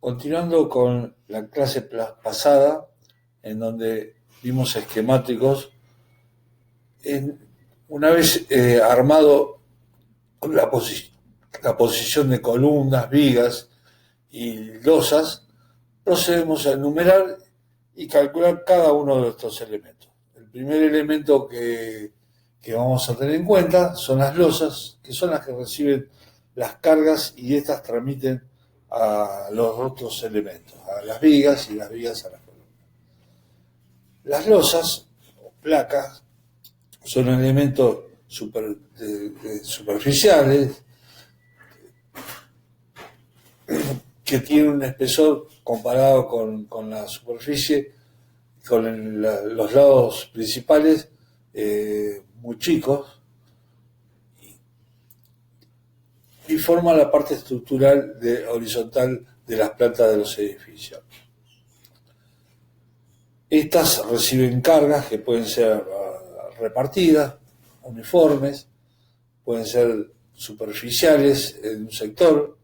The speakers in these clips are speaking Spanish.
Continuando con la clase pasada, en donde vimos esquemáticos, una vez armado la, la posición de columnas, vigas y losas, procedemos a enumerar y calcular cada uno de estos elementos. El primer elemento que vamos a tener en cuenta son las losas, que son las que reciben las cargas y estas transmiten a los otros elementos, a las vigas y las vigas a las columnas. Las losas o placas son elementos superficiales que tienen un espesor comparado con la superficie, con los lados principales muy chicos, y forman la parte estructural horizontal de las plantas de los edificios. Estas reciben cargas que pueden ser repartidas, uniformes, pueden ser superficiales en un sector,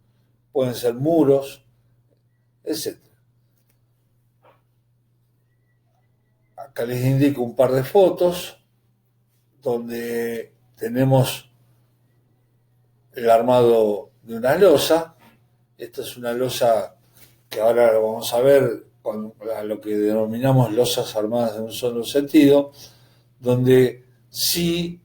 pueden ser muros, etc. Acá les indico un par de fotos donde tenemos el armado de una losa. Esta es una losa que ahora lo vamos a ver con lo que denominamos losas armadas en un solo sentido, donde sí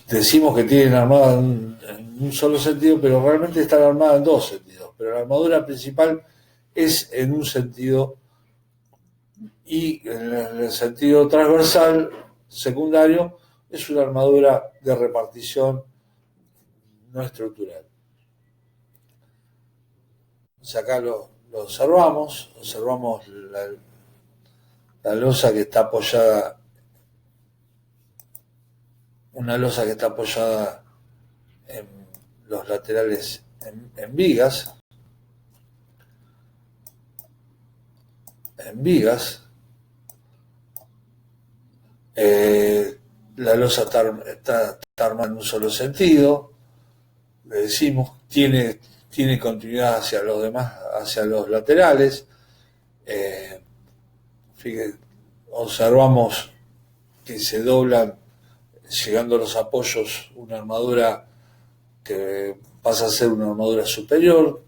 decimos que tienen armada en un solo sentido, pero realmente están armadas en dos sentidos. Pero la armadura principal es en un sentido, y en el sentido transversal secundario es una armadura de repartición no estructural. Entonces acá lo observamos la losa que está apoyada, una losa que está apoyada en los laterales en vigas, la losa está armada en un solo sentido, le decimos, tiene continuidad hacia los demás, hacia los laterales. Fíjense, observamos que se doblan, llegando a los apoyos, una armadura que pasa a ser una armadura superior.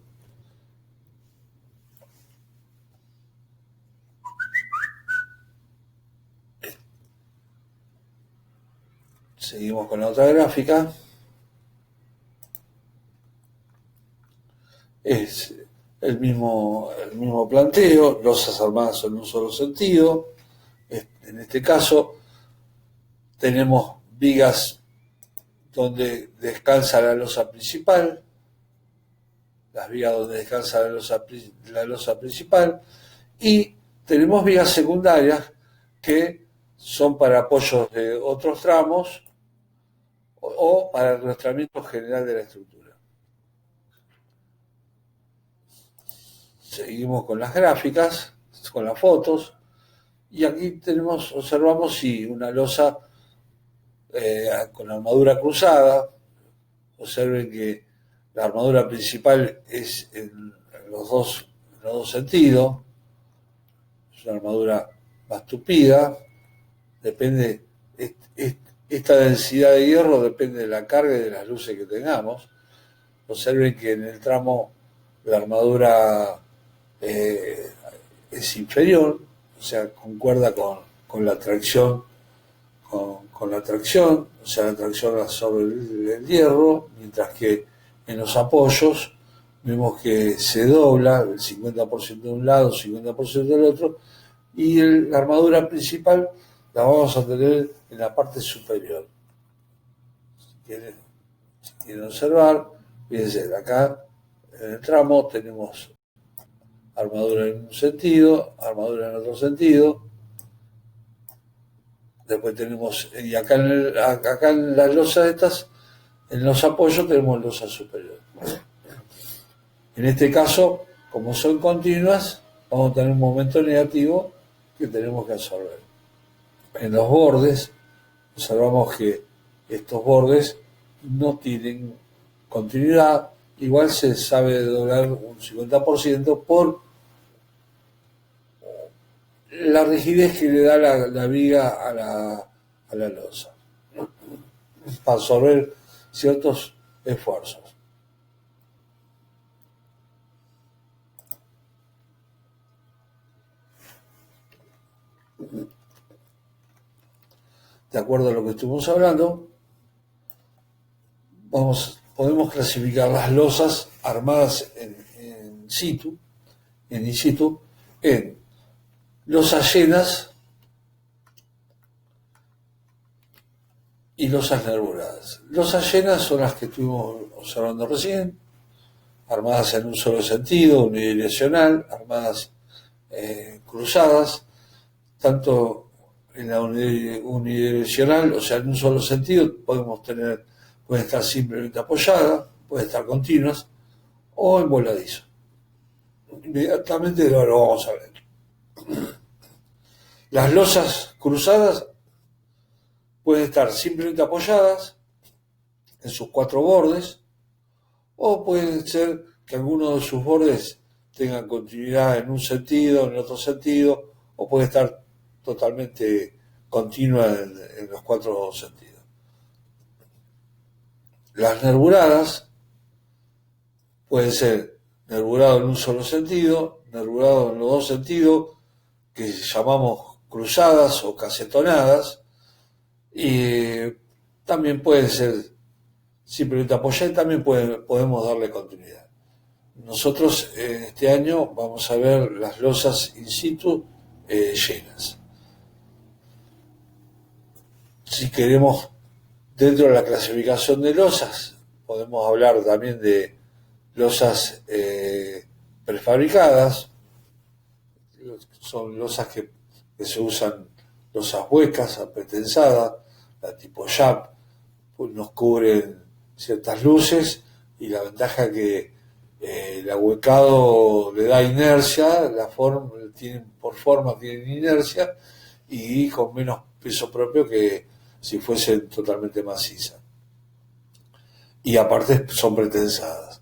Seguimos con la otra gráfica. Es el mismo planteo, losas armadas en un solo sentido. En este caso tenemos vigas donde descansa la losa principal, las vigas donde descansa la losa principal, y tenemos vigas secundarias que son para apoyos de otros tramos o para el arrastramiento general de la estructura. Seguimos con las gráficas, con las fotos, y aquí observamos una losa con armadura cruzada. Observen que la armadura principal es en los dos sentidos, es una armadura más tupida, depende, esta densidad de hierro depende de la carga y de las luces que tengamos. Observen que en el tramo la armadura es inferior, o sea, concuerda con la tracción, con la tracción, o sea, la tracción sobre el hierro, mientras que en los apoyos vemos que se dobla el 50% de un lado, 50% del otro, y la armadura principal la vamos a tener en la parte superior. Si quieren observar, fíjense, acá en el tramo tenemos armadura en un sentido, armadura en otro sentido. Después tenemos, y acá en las losas estas, en los apoyos tenemos losa superior. En este caso, como son continuas, vamos a tener un momento negativo que tenemos que absorber. En los bordes, observamos que estos bordes no tienen continuidad igual se sabe doblar un 50% por la rigidez que le da la viga a la losa, para absorber ciertos esfuerzos. De acuerdo a lo que estuvimos hablando, podemos clasificar las losas armadas in situ, en losas llenas y losas nervuradas. Losas llenas son las que estuvimos observando recién, armadas en un solo sentido, unidireccional, armadas cruzadas, tanto en la unidireccional, o sea, en un solo sentido, pueden estar simplemente apoyadas, pueden estar continuas o en voladizo. Inmediatamente lo vamos a ver. Las losas cruzadas pueden estar simplemente apoyadas en sus 4 bordes, o puede ser que alguno de sus bordes tengan continuidad en un sentido, en otro sentido, o puede estar totalmente continua en los 4 sentidos. Las nervuradas pueden ser nervurado en un solo sentido, nervurado en los 2 sentidos, que llamamos cruzadas o casetonadas, y también pueden ser simplemente apoyar y también podemos darle continuidad. Nosotros este año vamos a ver las losas in situ llenas. Si queremos, dentro de la clasificación de losas, podemos hablar también de losas prefabricadas. Son losas que se usan, losas huecas, apretensadas, la tipo JAP, pues nos cubren ciertas luces, y la ventaja que el ahuecado le da inercia, por forma tienen inercia, y con menos peso propio que si fuesen totalmente macizas. Y aparte son pretensadas.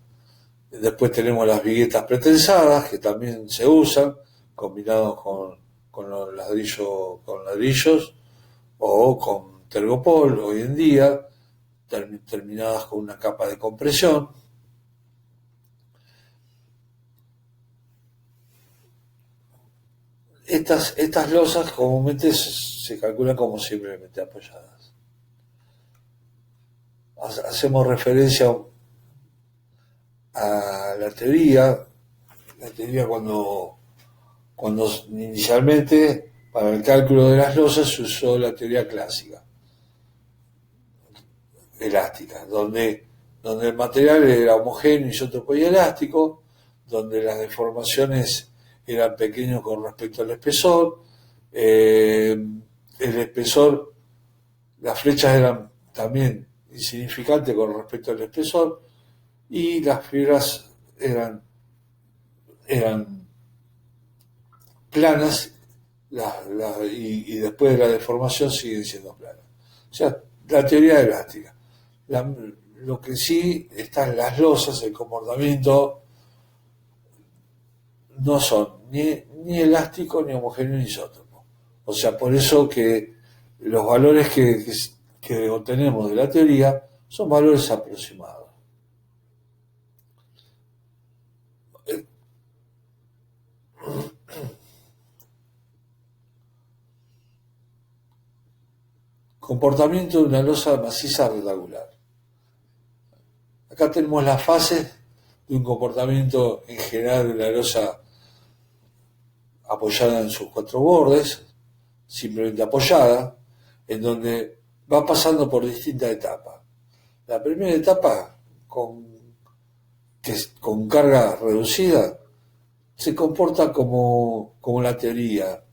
Después tenemos las viguetas pretensadas, que también se usan, combinados con los ladrillos o con tergopol hoy en día, terminadas con una capa de compresión. Estas losas comúnmente se calculan como simplemente apoyadas. Hacemos referencia a la teoría cuando inicialmente para el cálculo de las losas se usó la teoría clásica, elástica, donde el material era homogéneo, isótropo y elástico, donde las deformaciones eran pequeños con respecto al espesor, el espesor, las flechas eran también insignificantes con respecto al espesor, y las fibras eran planas, y después de la deformación siguen siendo planas. O sea, la teoría elástica. Lo que sí están las losas, el comportamiento, no son ni elásticos, ni homogéneos, ni isótopos. O sea, por eso que los valores que obtenemos de la teoría son valores aproximados. Comportamiento de una losa maciza rectangular. Acá tenemos las fases de un comportamiento en general de una losa apoyada en sus 4 bordes, simplemente apoyada, en donde va pasando por distintas etapas. La primera etapa, con carga reducida, se comporta como la teoría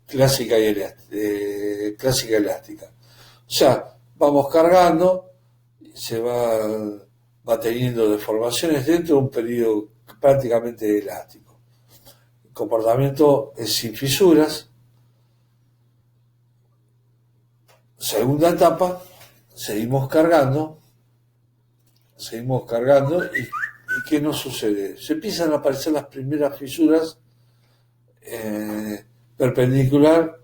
clásica elástica. O sea, vamos cargando, se va teniendo deformaciones dentro de un periodo prácticamente elástico. El comportamiento es sin fisuras. Segunda etapa, seguimos cargando, seguimos cargando y ¿qué nos sucede? Se empiezan a aparecer las primeras fisuras perpendicular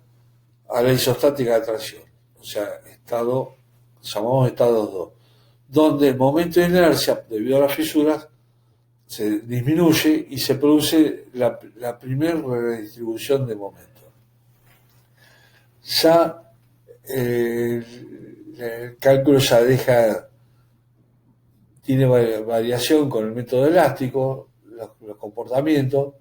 a la isostática de tracción, o sea, llamamos estado 2, donde el momento de inercia, debido a las fisuras, se disminuye y se produce la primera redistribución de momento. Ya el cálculo ya tiene variación con el método elástico, los comportamientos.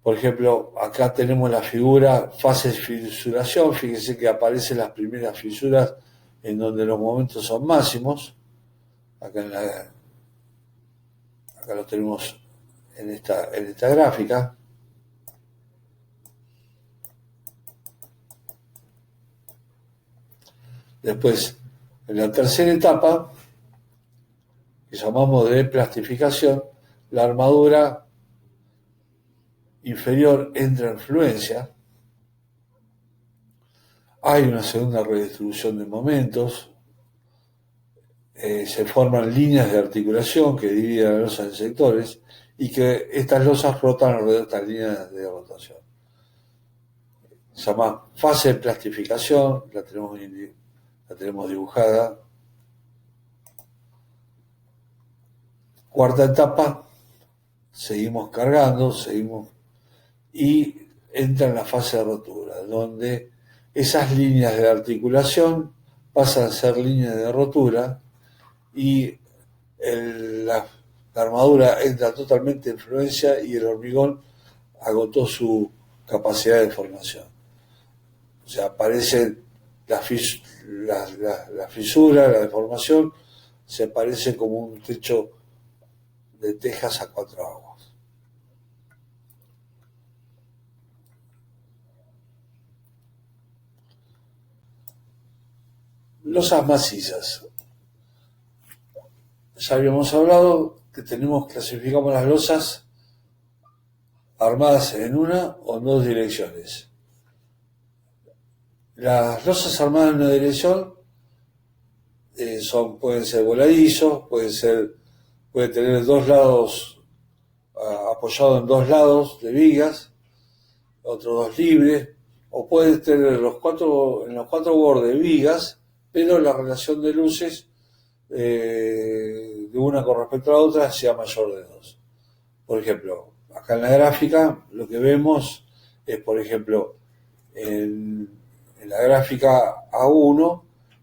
Por ejemplo, acá tenemos la figura fase de fisuración. Fíjense que aparecen las primeras fisuras en donde los momentos son máximos. Acá lo tenemos en esta gráfica. Después, en la tercera etapa, que llamamos de plastificación, la armadura inferior entra en fluencia. Hay una segunda redistribución de momentos. Se forman líneas de articulación que dividen la losa en sectores y que estas losas rotan alrededor de estas líneas de rotación. Se llama fase de plastificación, la tenemos dibujada. Cuarta etapa, seguimos cargando, y entra en la fase de rotura, donde esas líneas de articulación pasan a ser líneas de rotura y la armadura entra totalmente en fluencia y el hormigón agotó su capacidad de formación. O sea, aparecen la fisura, la deformación, se parece como un techo de tejas a 4 aguas. Losas macizas. Ya habíamos hablado que clasificamos las losas armadas en una o en dos direcciones. Las losas armadas en una dirección pueden ser voladizos, puede tener dos lados apoyado en dos lados de vigas, otros dos libres, o puede tener en los cuatro bordes vigas, pero la relación de luces de una con respecto a la otra sea mayor de 2. Por ejemplo, acá en la gráfica lo que vemos es, por ejemplo, en la gráfica A1,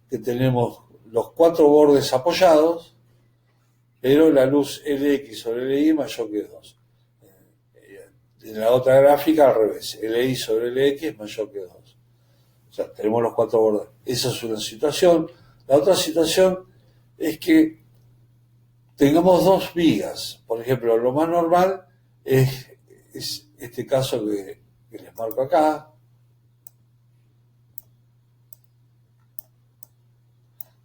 que tenemos los 4 bordes apoyados, pero la luz LX sobre LY mayor que 2. En la otra gráfica al revés, LY sobre LX mayor que 2. O sea, tenemos los 4 bordes. Esa es una situación. La otra situación es que tengamos 2 vigas. Por ejemplo, lo más normal es este caso que les marco acá.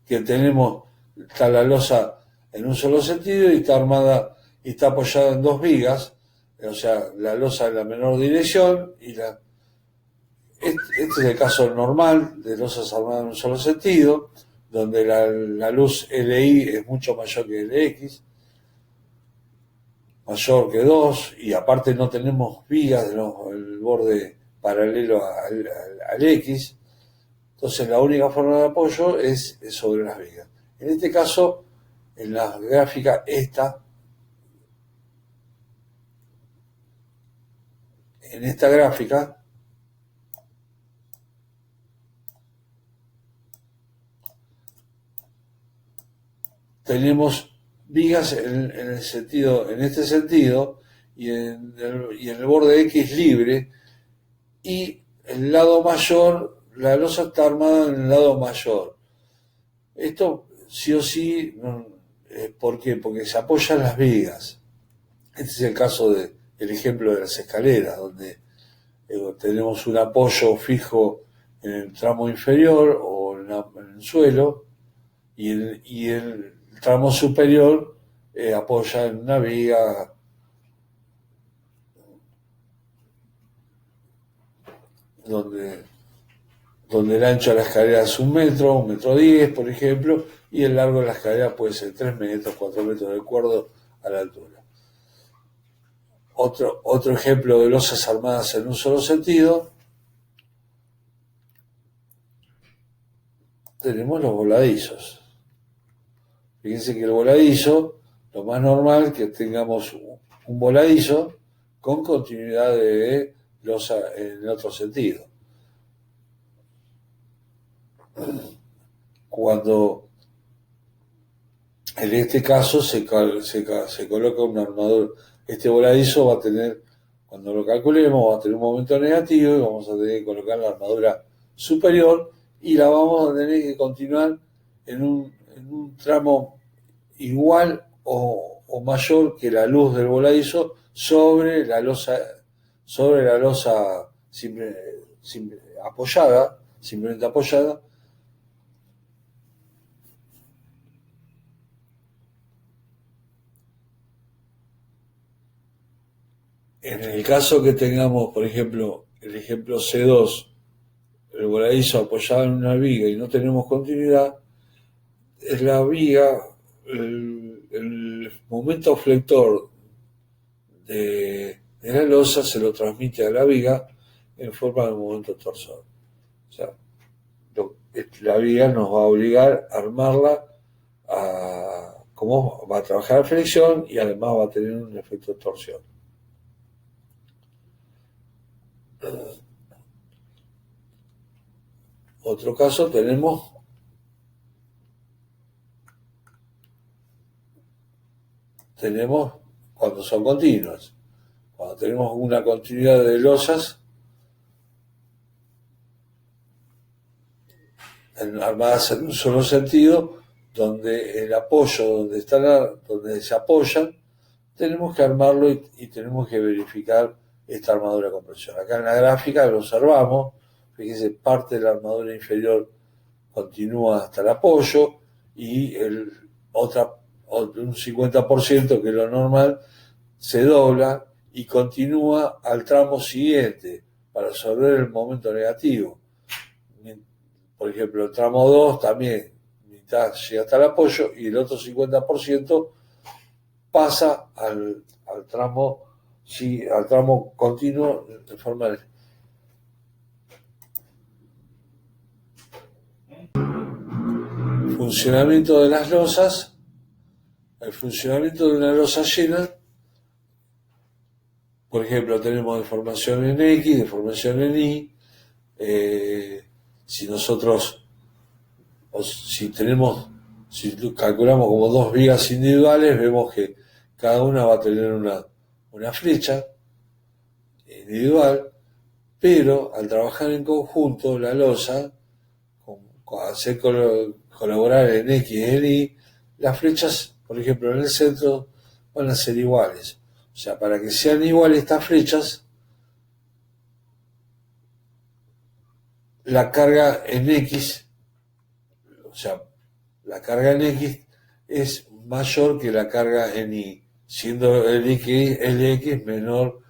Que está la losa en un solo sentido y está armada y está apoyada en 2 vigas, o sea, la losa en la menor dirección y este es el caso normal de losas armadas en un solo sentido, donde la luz LI es mucho mayor que LX, mayor que 2, y aparte no tenemos vigas, el borde paralelo al X. Entonces la única forma de apoyo es sobre las vigas. En este caso, en la gráfica en esta gráfica tenemos vigas en este sentido y en el borde X libre, y el lado mayor, la losa está armada en el lado mayor. Esto sí o sí, ¿por qué? Porque se apoyan las vigas. Este es el caso el ejemplo de las escaleras, donde tenemos un apoyo fijo en el tramo inferior o en el suelo, y el tramo superior apoya en una viga donde el ancho de la escalera es 1 metro, 1,10 m, por ejemplo, y el largo de la escalera puede ser 3 metros, 4 metros de acuerdo a la altura. Otro ejemplo de losas armadas en un solo sentido, tenemos los voladizos. Fíjense que el voladizo, lo más normal es que tengamos un voladizo con continuidad de losa en otro sentido. Cuando en este caso se coloca un armador, este voladizo va a tener, cuando lo calculemos, va a tener un momento negativo y vamos a tener que colocar la armadura superior y la vamos a tener que continuar en un tramo igual o mayor que la luz del voladizo sobre la losa simplemente apoyada. En el caso que tengamos, por ejemplo, el ejemplo C2, el voladizo apoyado en una viga y no tenemos continuidad, es la viga, el momento flector de la losa se lo transmite a la viga en forma de momento torsor. O sea, la viga nos va a obligar a armarla como va a trabajar a flexión y además va a tener un efecto de torsión. Otro caso tenemos cuando son continuas. Cuando tenemos una continuidad de losas armadas en un solo sentido, donde el apoyo, donde se apoyan, tenemos que armarlo y tenemos que verificar esta armadura de compresión. Acá en la gráfica lo observamos, fíjense, parte de la armadura inferior continúa hasta el apoyo y un 50%, que es lo normal, se dobla y continúa al tramo siguiente para absorber el momento negativo. Por ejemplo, el tramo 2 también, mitad llega hasta el apoyo y el otro 50% pasa al tramo continuo de forma de funcionamiento de las losas. El funcionamiento de una losa llena, por ejemplo, tenemos deformación en X, deformación en Y. Si calculamos como dos vigas individuales, vemos que cada una va a tener una flecha individual, pero al trabajar en conjunto la losa, hacer colaborar en X y en Y, las flechas, por ejemplo, en el centro van a ser iguales. O sea, para que sean iguales estas flechas, la carga en X, o sea, la carga en X es mayor que la carga en Y, siendo el X menor,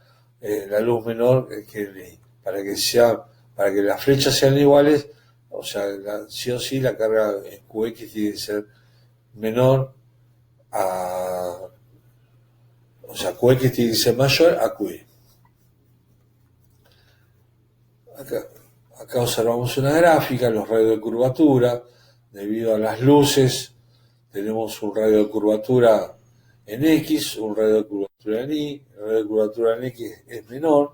la luz menor que el Y. Para que las flechas sean iguales, o sea, sí o sí la carga en QX tiene que ser menor o sea, QX tiene que ser mayor a QY. Acá observamos una gráfica, los radios de curvatura. Debido a las luces, tenemos un radio de curvatura en X, un radio de curvatura en Y. El radio de curvatura en X es menor.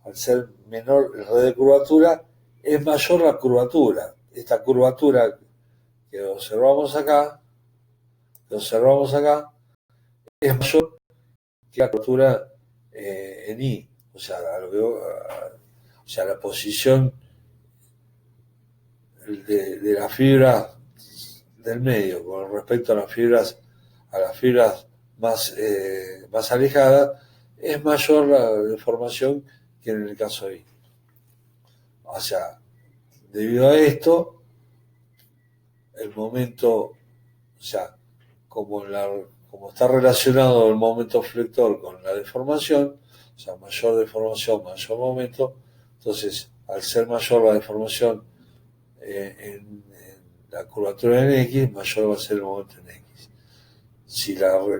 Al ser menor el radio de curvatura, es mayor la curvatura. Esta curvatura que observamos acá, es mayor que la curvatura en Y. O sea, la posición de la fibra del medio con respecto a las fibras más alejadas, es mayor la deformación que en el caso de I. O sea, debido a esto, el momento, o sea, como está relacionado el momento flector con la deformación, o sea, mayor deformación, mayor momento, entonces, al ser mayor la deformación en la curvatura en X, mayor va a ser el momento en X.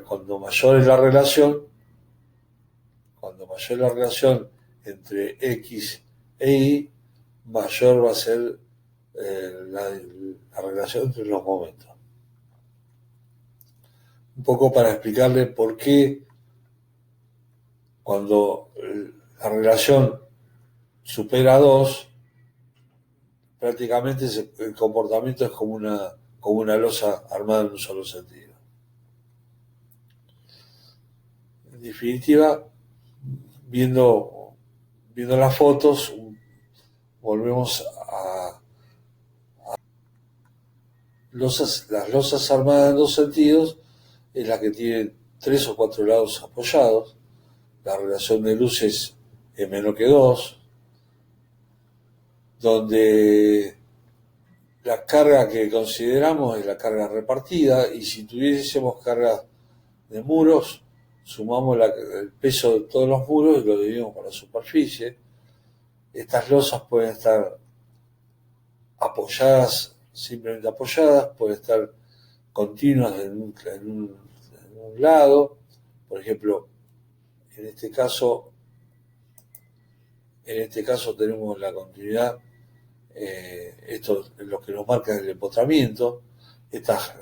Cuando mayor es la relación entre X e Y, mayor va a ser la relación entre los momentos. Un poco para explicarle por qué cuando la relación supera 2, prácticamente el comportamiento es como una losa armada en un solo sentido. En definitiva, viendo las fotos, volvemos a las losas armadas en dos sentidos, es la que tienen 3 o 4 lados apoyados. La relación de luz es menor que 2, donde la carga que consideramos es la carga repartida, y si tuviésemos cargas de muros, sumamos el peso de todos los muros y lo dividimos por la superficie. Estas losas pueden estar apoyadas, simplemente apoyadas, pueden estar continuas en un lado. Por ejemplo, en este caso tenemos la continuidad, esto es lo que nos marca el empotramiento. Estas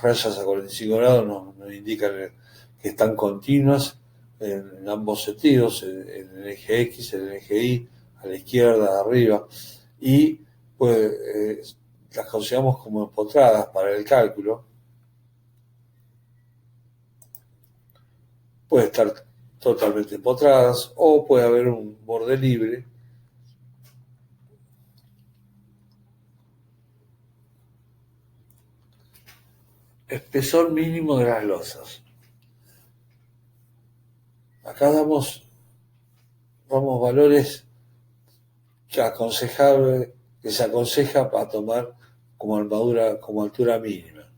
rayas a 45 grados nos indican que están continuas en ambos sentidos, en el eje X, en el eje Y, a la izquierda, arriba, y pues las consideramos como empotradas para el cálculo. Puede estar totalmente empotradas o puede haber un borde libre. Espesor mínimo de las losas. Acá damos valores que se aconseja para tomar como altura mínima,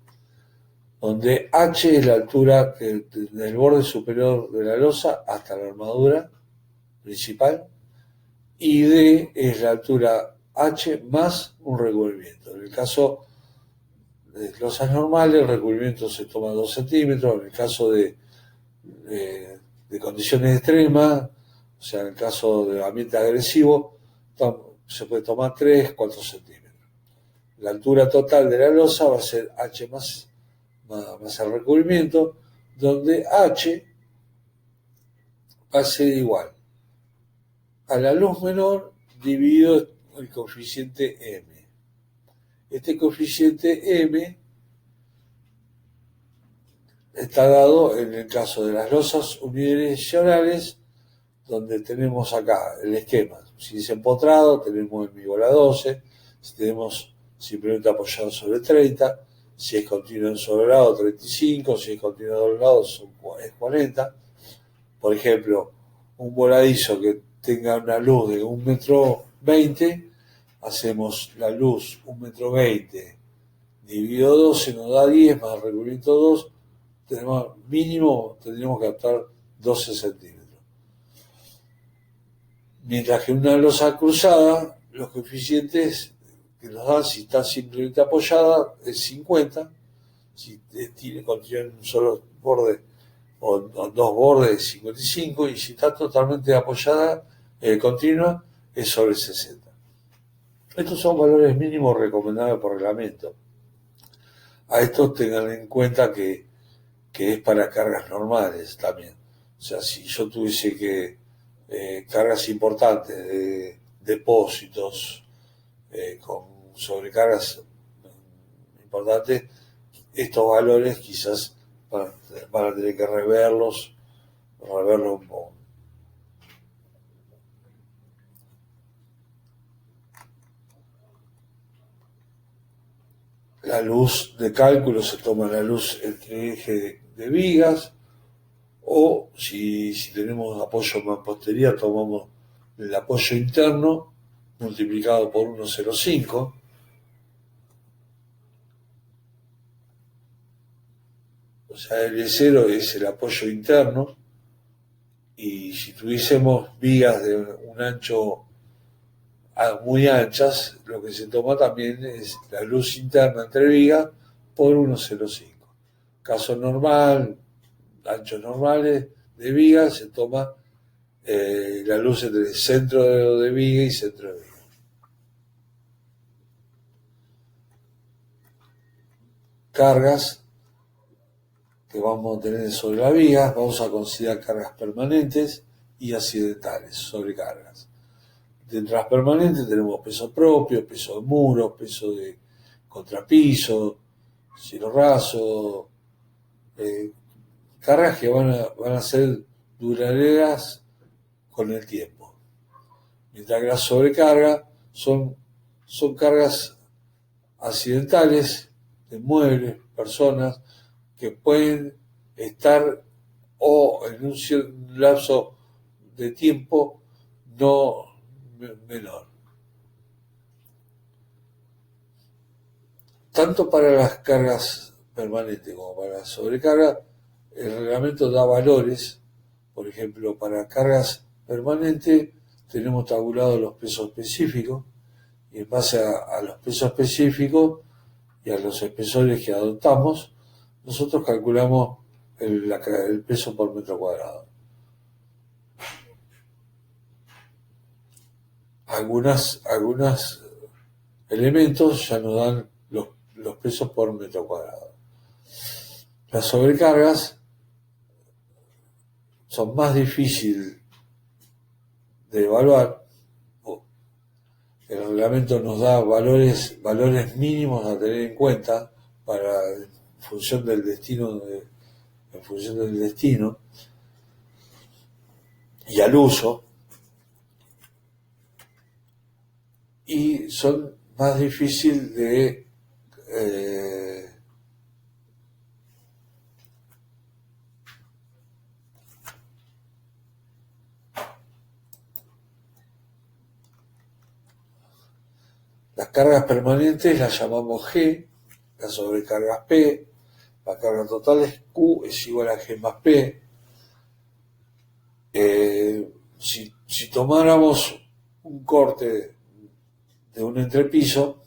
donde H es la altura del borde superior de la losa hasta la armadura principal, y D es la altura H más un recubrimiento. En el caso de losas normales, el recubrimiento se toma 2 centímetros. En el caso de condiciones extremas, o sea, en el caso de ambiente agresivo, se puede tomar 3, 4 centímetros. La altura total de la losa va a ser H más el recubrimiento, donde H va a ser igual a la luz menor dividido el coeficiente M. Este coeficiente M está dado en el caso de las losas unidireccionales, donde tenemos acá el esquema. Si es empotrado, tenemos M igual a 12. Si tenemos simplemente apoyado sobre 30, si es continuo en sobre lado, 35, si es continuo en doble lado, es 40. Por ejemplo, un voladizo que tenga una luz de 1,20 m, hacemos la luz 1,20 m dividido 12 nos da 10, más el recubrimiento 2, tendríamos que adaptar 12 centímetros. Mientras que una losa cruzada, los coeficientes que nos dan, si está simplemente apoyada, es 50, si contiene un solo borde o dos bordes, 55, y si está totalmente apoyada, continua, es sobre 60. Estos son valores mínimos recomendados por reglamento. A estos tengan en cuenta que es para cargas normales también. O sea, si yo tuviese que cargas importantes de depósitos con sobrecargas importantes, estos valores quizás van a tener que reverlos un poco. La luz de cálculo se toma la luz entre eje de vigas, o si tenemos apoyo mampostería, tomamos el apoyo interno multiplicado por 1,05. O sea, L0 es el apoyo interno, y si tuviésemos vigas de un ancho muy anchas, lo que se toma también es la luz interna entre vigas por 1,05. Caso normal, anchos normales de viga, se toma la luz entre el centro de viga y centro de viga. Cargas que vamos a tener sobre la viga, vamos a considerar cargas permanentes y accidentales, sobrecargas. Dentro de las permanentes tenemos peso propio, peso de muro, peso de contrapiso, cielo raso, cargas que van a ser duraderas con el tiempo. Mientras que las sobrecargas son cargas accidentales de muebles, personas, que pueden estar o en un lapso de tiempo no menor. Tanto para las cargas permanentes como para las sobrecargas, el reglamento da valores. Por ejemplo, para cargas permanentes tenemos tabulados los pesos específicos y en base a los pesos específicos y a los espesores que adoptamos, nosotros calculamos el peso por metro cuadrado. Algunos elementos ya nos dan los pesos por metro cuadrado. Las sobrecargas son más difíciles de evaluar. El reglamento nos da valores mínimos a tener en cuenta en función del destino y al uso, y son más difíciles de las cargas permanentes las llamamos G, las sobrecargas P, la carga total es Q, es igual a G más P. Si tomáramos un corte de un entrepiso,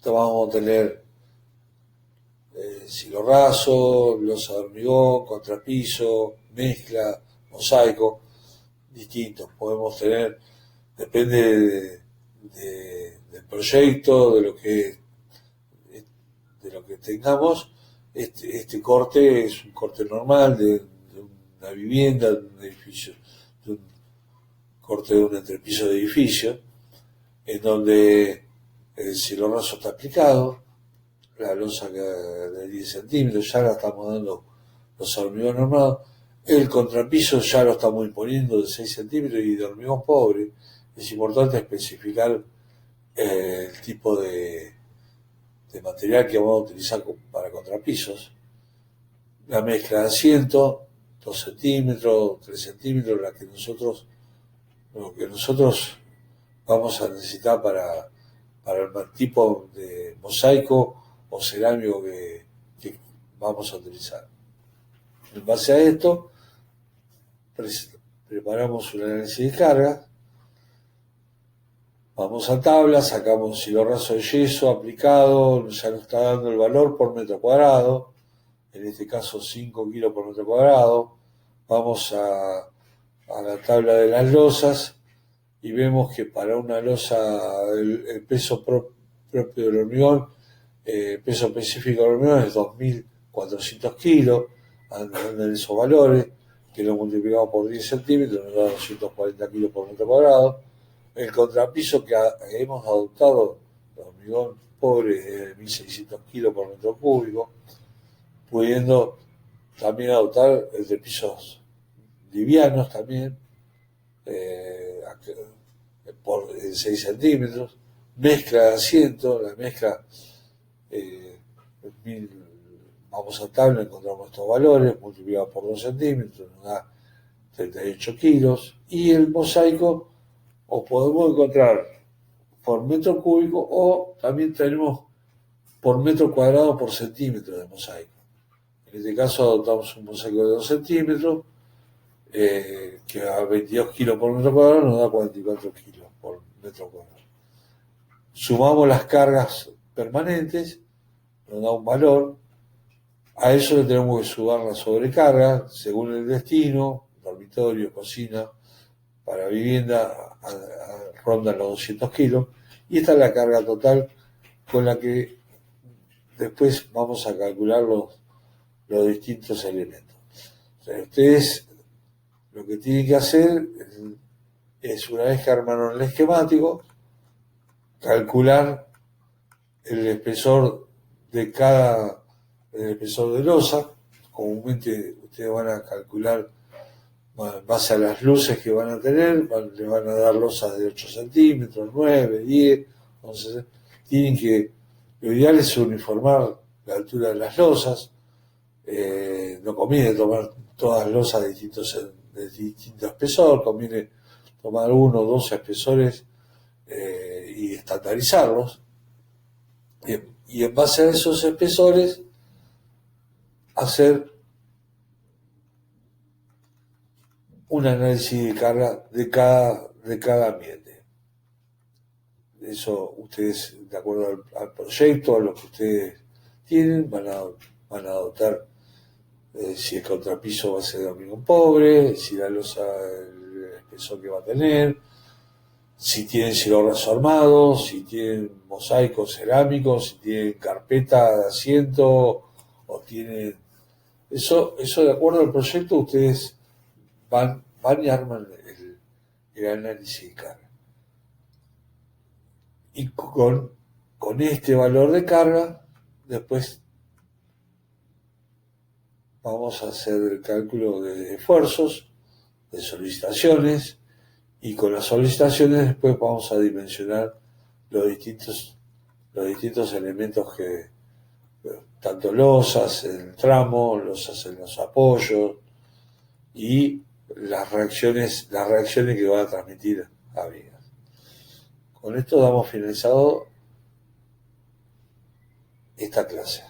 vamos a tener cielo raso, losa de hormigón, contrapiso, mezcla, mosaico, distintos. Podemos tener, depende del proyecto, de lo que tengamos. Este corte es un corte normal de una vivienda, de un edificio, de un corte de un entrepiso de edificio, en donde el cielo raso está aplicado, la losa de 10 centímetros, ya la estamos dando los hormigón armados, el contrapiso ya lo estamos imponiendo de 6 centímetros y de hormigón pobre. Es importante especificar el tipo de material que vamos a utilizar para contrapisos. La mezcla de asiento, 2 centímetros, 3 centímetros, lo que nosotros vamos a necesitar para el tipo de mosaico o cerámico que vamos a utilizar. En base a esto, preparamos un análisis de carga, vamos a tabla, sacamos cielo raso de yeso aplicado, ya nos está dando el valor por metro cuadrado, en este caso 5 kilos por metro cuadrado. Vamos a la tabla de las losas y vemos que para una losa el peso propio del hormigón, peso específico del hormigón es 2.400 kilos, andan esos valores, que lo multiplicamos por 10 centímetros, nos da 240 kilos por metro cuadrado. El contrapiso que hemos adoptado, el hormigón pobre, es de 1.600 kilos por metro cúbico, pudiendo también adoptar el de pisos livianos también, por 6 centímetros, mezcla de asiento, la mezcla, vamos a tabla, encontramos estos valores, multiplicado por 2 centímetros, nos da 38 kilos, y el mosaico, o podemos encontrar por metro cúbico, o también tenemos por metro cuadrado por centímetro de mosaico. En este caso adoptamos un mosaico de 2 centímetros, que a 22 kilos por metro cuadrado nos da 44 kilos por metro cuadrado. Sumamos las cargas permanentes, nos da un valor. A eso le tenemos que sumar la sobrecarga, según el destino, dormitorio, cocina, para vivienda rondan los 200 kilos. Y esta es la carga total con la que después vamos a calcular los distintos elementos. O sea, ustedes lo que tienen que hacer es, una vez que armaron el esquemático, calcular el espesor de el espesor de losa. Comúnmente ustedes van a calcular en base a las luces que van a tener, le van a dar losas de 8 centímetros, 9, 10, 11. Lo ideal es uniformar la altura de las losas. No conviene tomar todas las losas de distinto espesor, conviene tomar 1 o 2 espesores y estandarizarlos. Y en base a esos espesores hacer un análisis de carga de cada ambiente. Eso ustedes, de acuerdo al proyecto, a lo que ustedes tienen, van a adoptar si el contrapiso va a ser de hormigón pobre, si la losa, el espesor que va a tener, si tienen silorrazo armado, si tienen mosaicos cerámicos, si tienen carpeta de asiento, o tienen... Eso de acuerdo al proyecto, ustedes van y arman el análisis de carga. Y con este valor de carga, después vamos a hacer el cálculo de esfuerzos, de solicitaciones, y con las solicitaciones después vamos a dimensionar los distintos elementos que, tanto losas en el tramo, losas en los apoyos, y las reacciones que van a transmitir a vigas. Con esto damos finalizado esta clase.